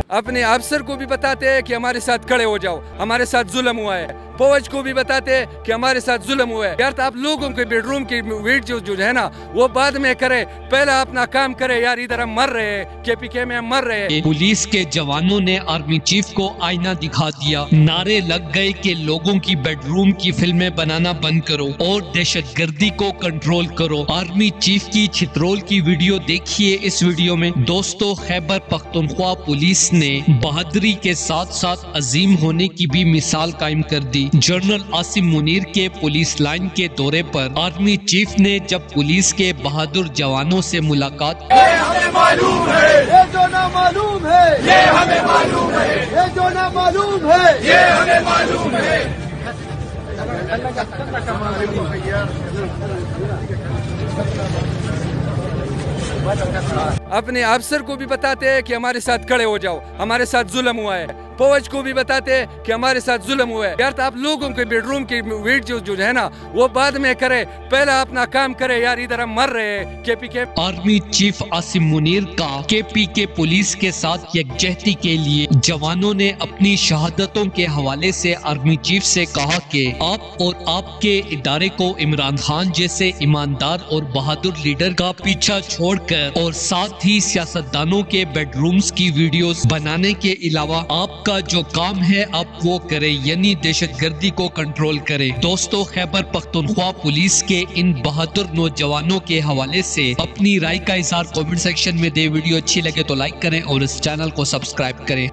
अपने अफसर को भी बताते हैं कि हमारे साथ खड़े हो जाओ, हमारे साथ जुल्म हुआ है। फौज को भी बताते हैं कि हमारे साथ जुल्म हुआ है। यार, तो आप लोगों के बेडरूम की वीडियो जो है ना, वो बाद में करे, पहले अपना काम करे। यार, इधर हम मर रहे हैं, केपीके में हम मर रहे हैं। पुलिस के जवानों ने आर्मी चीफ को आईना दिखा दिया। नारे लग गए कि लोगों की बेडरूम की फिल्में बनाना बंद करो और दहशतगर्दी को कंट्रोल करो। आर्मी चीफ की छितरोल की वीडियो देखिए इस वीडियो में। दोस्तों, खैबर पख्तूनख्वा पुलिस ने बहादुरी के साथ साथ अजीम होने की भी मिसाल कायम कर दी। जनरल आसिम मुनीर के पुलिस लाइन के दौरे पर आर्मी चीफ ने जब पुलिस के बहादुर जवानों से मुलाकात की, ये हमें मालूम है, ये जो ना मालूम है, ये हमें मालूम है, ये जो ना मालूम है, ये हमें मालूम है। अपने अफसर को भी बताते हैं कि हमारे साथ खड़े हो जाओ, हमारे साथ जुल्म हुआ है। फौज को भी बताते हैं कि हमारे साथ जुल्म हुआ है। यार, तो आप लोगों के बेडरूम की वीडियो जो है ना, वो बाद में करे, पहले अपना काम करे। यार, इधर हम मर रहे हैं, KPK. Army chief Asim Munir का केपीके पुलिस के साथ यकजहती के लिए जवानों ने अपनी शहादतों के हवाले से आर्मी चीफ से कहा कि आप और आपके इदारे को इमरान खान जैसे ईमानदार और बहादुर लीडर का पीछा छोड़कर और साथ ही सियासतदानों के बेडरूम्स की वीडियोस बनाने के अलावा आपका जो काम है आप वो करें, यानी दहशतगर्दी को कंट्रोल करें। दोस्तों, खैबर पख्तूनख्वा पुलिस के इन बहादुर नौजवानों के हवाले से अपनी राय का इज़हार कमेंट सेक्शन में दे। वीडियो अच्छी लगे तो लाइक करें और इस चैनल को सब्सक्राइब करें।